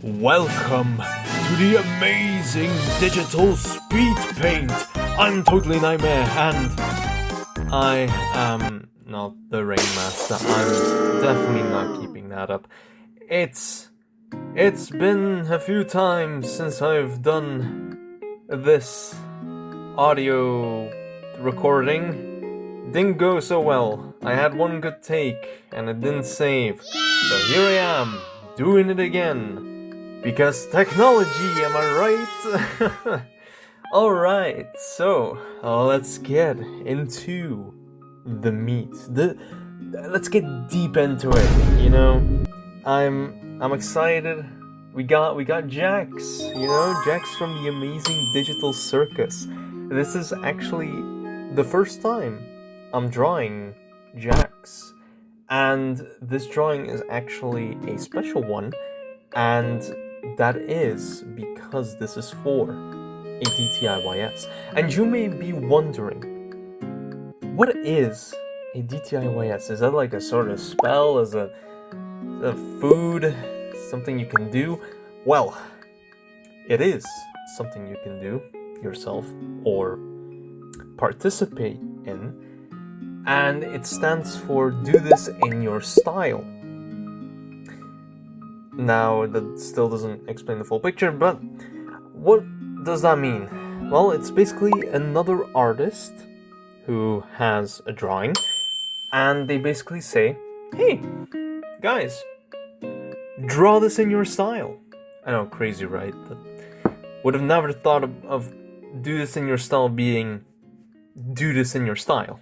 Welcome to the amazing digital Speedpaint. I'm totally Nightmare, and I am not the Rain Master. I'm definitely not keeping that up. It's been a few times since I've done this audio recording. Didn't go so well. I had one good take, and it didn't save. So here I am, doing it again. Because technology, am I right? Alright, so let's get into the meat. Let's get deep into it, you know? I'm excited. We got Jax, you know, Jax from the amazing digital Circus. This is actually the first time I'm drawing Jax. And this drawing is actually a special one, and that is because this is for a DTIYS. And you may be wondering, what is a DTIYS? Is that like a sort of spell? Is it a food? Something you can do? Well, it is something you can do yourself or participate in. And it stands for do this in your style. Now, that still doesn't explain the full picture, but what does that mean? Well, it's basically another artist who has a drawing, and they basically say, hey, guys, draw this in your style. I know, crazy, right? But would have never thought of do this in your style being do this in your style.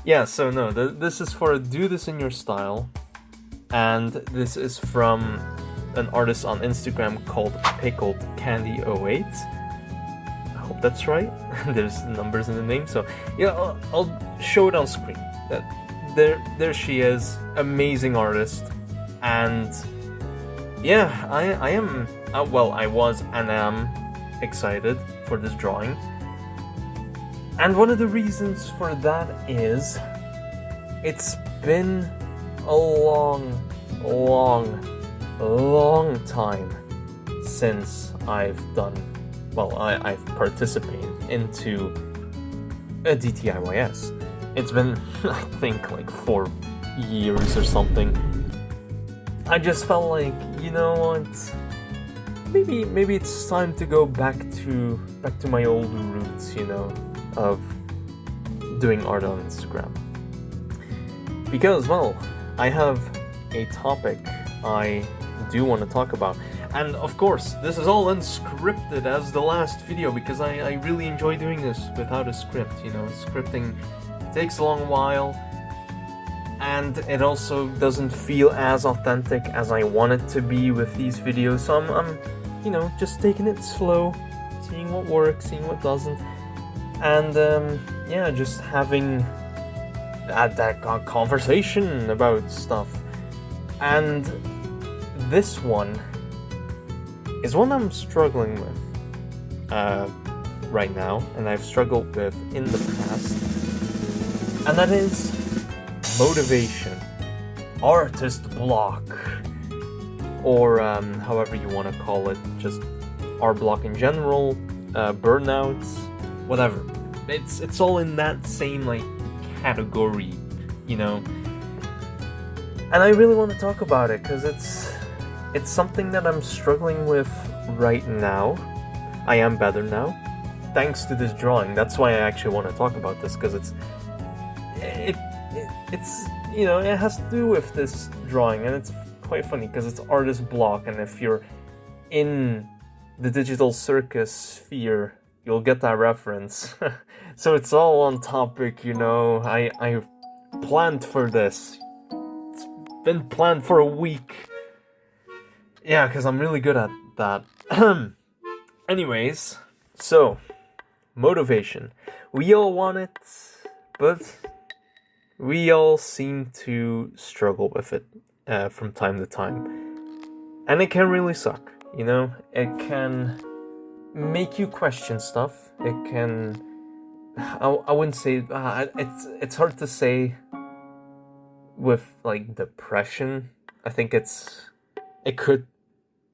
Yeah, so no, this is for do this in your style. And this is from an artist on Instagram called Pickled Candy 08. I hope that's right. There's numbers in the name, so yeah, I'll show it on screen. There she is, amazing artist, and yeah, I am. Well, I was and am excited for this drawing, and one of the reasons for that is it's been a long time since I've participated into a DTIYS. It's been, I think, like 4 years or something. I just felt like, you know what, maybe it's time to go back to my old roots, you know, of doing art on Instagram. Because, well, I have a topic I do want to talk about, and of course this is all unscripted as the last video, because I really enjoy doing this without a script. You know, scripting takes a long while, and it also doesn't feel as authentic as I want it to be with these videos, so I'm you know, just taking it slow, seeing what works, seeing what doesn't, and yeah, just having that conversation about stuff. And this one is one I'm struggling with right now, and I've struggled with in the past, and that is motivation, artist block, or however you want to call it, just art block in general, burnouts, whatever. It's all in that same like category, you know. And I really want to talk about it because it's something that I'm struggling with right now. I am better now, thanks to this drawing. That's why I actually want to talk about this, because it's you know, it has to do with this drawing, and it's quite funny because it's artist block, and if you're in the digital Circus sphere, you'll get that reference. So it's all on topic, you know. I planned for this. It's been planned for a week. Yeah, because I'm really good at that. Anyways, so, motivation. We all want it, but we all seem to struggle with it from time to time. And it can really suck, you know? It can make you question stuff. It can, I wouldn't say, it's hard to say with like depression. I think it's it could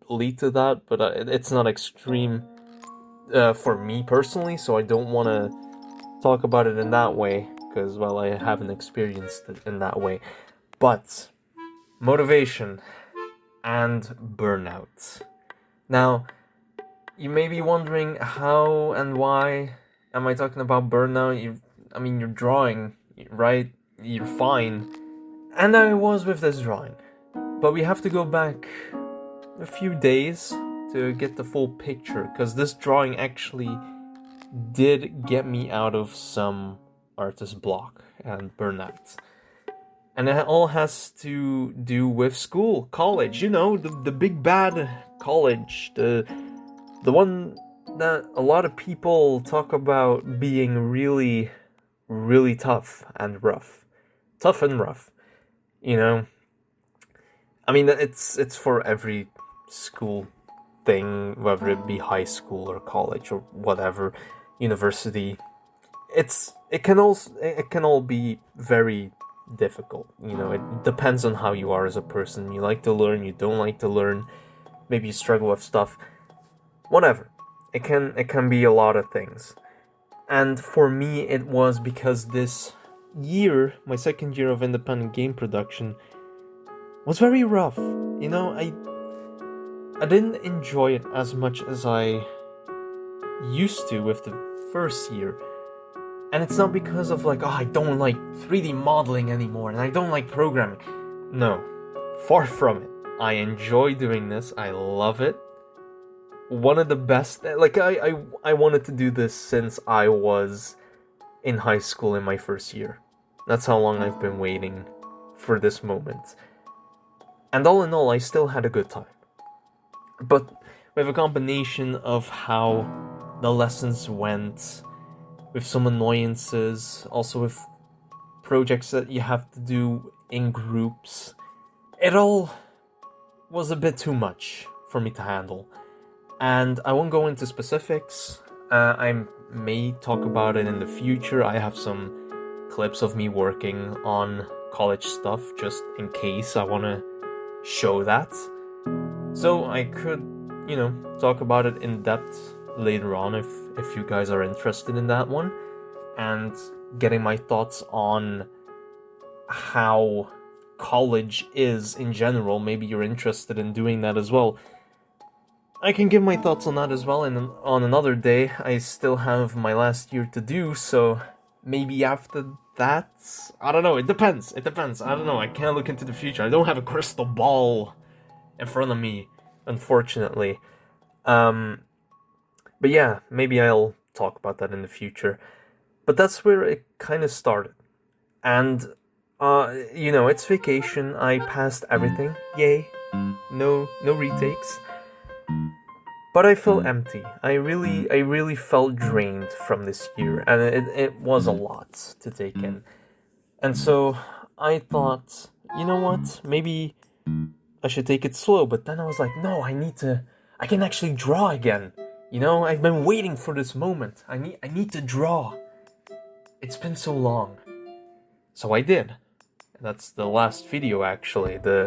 lead to that, but it's not extreme for me personally, so I don't want to talk about it in that way, because, well, I haven't experienced it in that way. But motivation and burnout. Now, you may be wondering how and why am I talking about burnout? You're drawing, right? You're fine. And I was with this drawing. But we have to go back a few days to get the full picture, because this drawing actually did get me out of some artist block and burnout. And it all has to do with school, college, the big bad college, the one that a lot of people talk about being really, really tough and rough. Tough and rough, I mean, it's for every school thing, whether it be high school or college or whatever, university. It can all be very difficult. It depends on how you are as a person. You like to learn, you don't like to learn. Maybe you struggle with stuff. Whatever. It can be a lot of things. And for me, it was because this year, my second year of independent game production, was very rough. I didn't enjoy it as much as I used to with the first year. And it's not because of I don't like 3D modeling anymore and I don't like programming. No, far from it. I enjoy doing this. I love it. One of the best, I wanted to do this since I was in high school in my first year. That's how long I've been waiting for this moment. And all in all, I still had a good time. But with a combination of how the lessons went, with some annoyances, also with projects that you have to do in groups, it all was a bit too much for me to handle. And I won't go into specifics. I may talk about it in the future. I have some clips of me working on college stuff, just in case I want to show that. So I could, talk about it in depth later on if you guys are interested in that one, and getting my thoughts on how college is in general. Maybe you're interested in doing that as well. I can give my thoughts on that as well, and on another day. I still have my last year to do, so maybe after that, I don't know, it depends, I don't know, I can't look into the future, I don't have a crystal ball in front of me, unfortunately. But yeah, maybe I'll talk about that in the future. But that's where it kind of started. And, it's vacation, I passed everything, yay, no retakes. But I felt empty. I really felt drained from this year, and it was a lot to take in. And so I thought, you know what, maybe I should take it slow. But then I was like, no, I can actually draw again. I've been waiting for this moment. I need to draw. It's been so long. So I did. And that's the last video, actually. What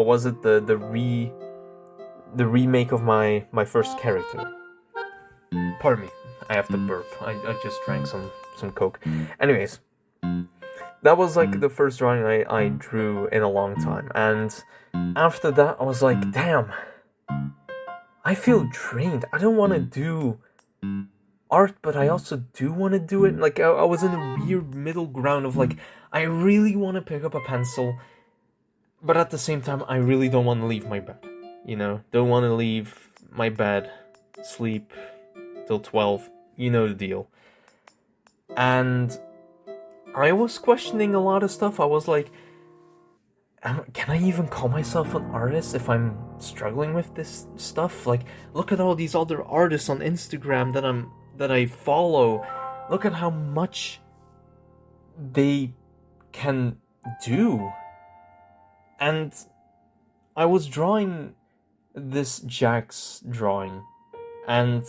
was it? The remake of my first character. Pardon me, I have to burp. I just drank some Coke. Anyways, that was the first drawing I drew in a long time. And after that, I was like, damn, I feel drained. I don't want to do art, but I also do want to do it. I was in a weird middle ground of I really want to pick up a pencil, but at the same time, I really don't want to leave my bed. Don't want to leave my bed, sleep till 12, the deal. And I was questioning a lot of stuff. I was like, can I even call myself an artist if I'm struggling with this stuff? Look at all these other artists on Instagram that I follow. Look at how much they can do. And I was drawing this Jack's drawing, and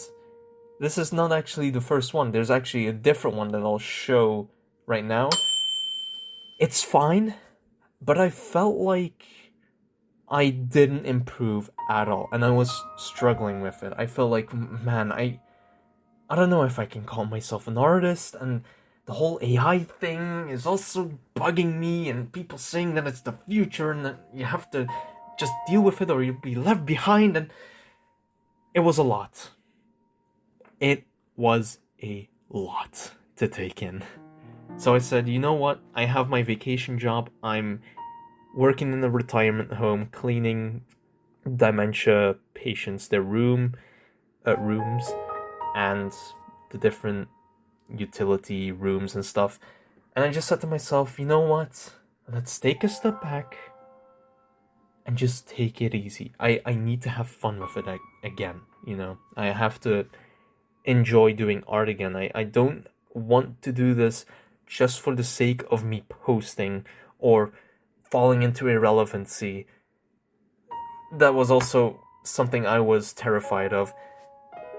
this is not actually the first one. There's actually a different one that I'll show right now. It's fine, but I felt like I didn't improve at all, and I was struggling with it. I felt like, man, I don't know if I can call myself an artist, and the whole AI thing is also bugging me, and people saying that it's the future and that you have to just deal with it or you'll be left behind, and it was a lot. It was a lot to take in. So I said, you know what? I have my vacation job. I'm working in a retirement home, cleaning dementia patients, their rooms, and the different utility rooms and stuff. And I just said to myself, you know what? Let's take a step back and just take it easy. I need to have fun with it again, you know? I have to enjoy doing art again. I don't want to do this just for the sake of me posting or falling into irrelevancy. That was also something I was terrified of.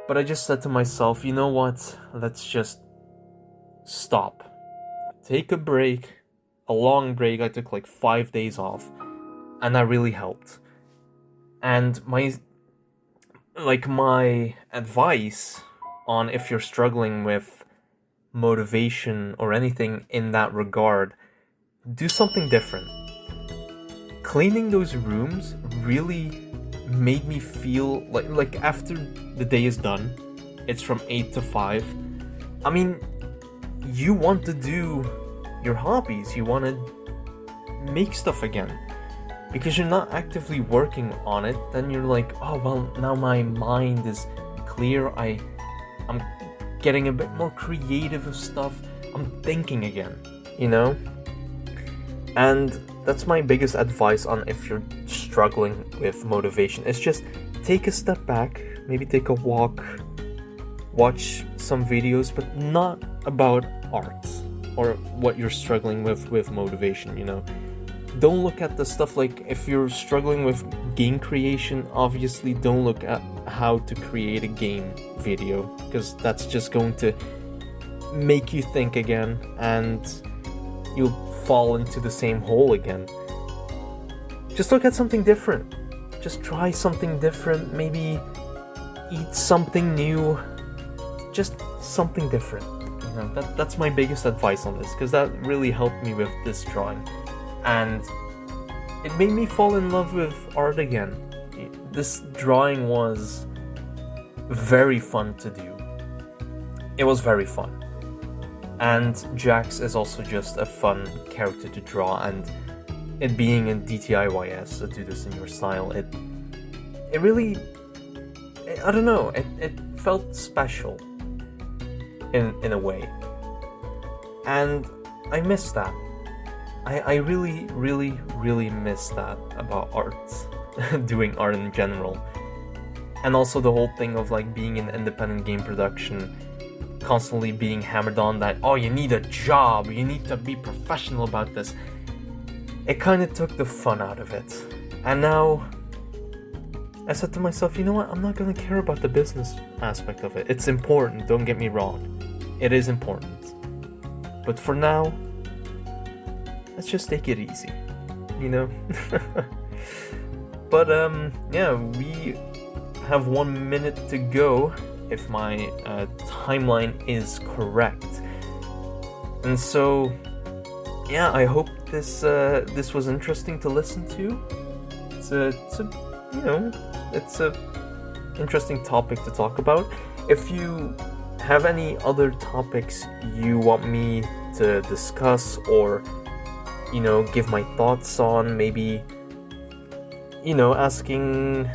But I just said to myself, you know what? Let's just stop. Take a break. A long break. I took like 5 days off. And that really helped. And my advice on if you're struggling with motivation or anything in that regard, do something different. Cleaning those rooms really made me feel like after the day is done, it's from 8 to 5. I mean, you want to do your hobbies, you want to make stuff again. Because you're not actively working on it, then you're like, oh well, now my mind is clear, I'm getting a bit more creative with stuff, I'm thinking again, you know? And that's my biggest advice on if you're struggling with motivation. It's just take a step back, maybe take a walk, watch some videos, but not about art or what you're struggling with motivation, you know? Don't look at the stuff like if you're struggling with game creation, obviously don't look at how to create a game video, because that's just going to make you think again and you'll fall into the same hole again. Just look at something different. Just try something different. Maybe eat something new. Just something different. You know, that's my biggest advice on this, because that really helped me with this drawing. And it made me fall in love with art again. This drawing was very fun to do. It was very fun. And Jax is also just a fun character to draw, and it being in DTIYS, so do this in your style, it really, I don't know, it felt special in a way. And I miss that. I really, really, really miss that about art, doing art in general. And also the whole thing of like being in independent game production, constantly being hammered on that, oh, you need a job, you need to be professional about this. It kind of took the fun out of it. And now, I said to myself, you know what, I'm not going to care about the business aspect of it. It's important, don't get me wrong. It is important. But for now, let's just take it easy, you know? But, yeah, we have 1 minute to go, if my timeline is correct. And so, yeah, I hope this was interesting to listen to. It's a interesting topic to talk about. If you have any other topics you want me to discuss or, you know, give my thoughts on, maybe, you know, asking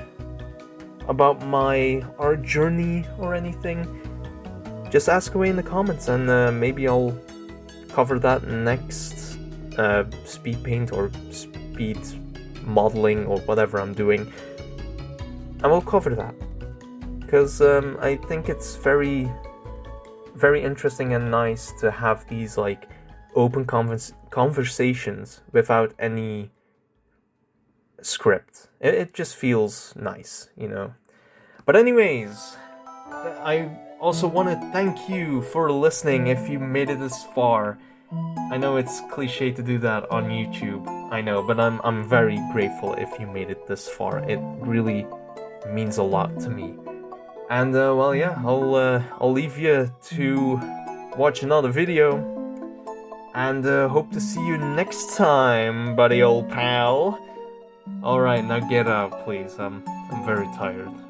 about my art journey or anything, just ask away in the comments, and maybe I'll cover that next Speedpaint or speed modeling or whatever I'm doing, and we'll cover that, because I think it's very, very interesting and nice to have these like open conversations without any script. It just feels nice, you know. But anyways, I also want to thank you for listening if you made it this far. I know it's cliche to do that on YouTube, I know, but I'm very grateful if you made it this far. It really means a lot to me. And well, yeah, I'll leave you to watch another video, and hope to see you next time, buddy old pal. Alright, now get out, please. I'm very tired.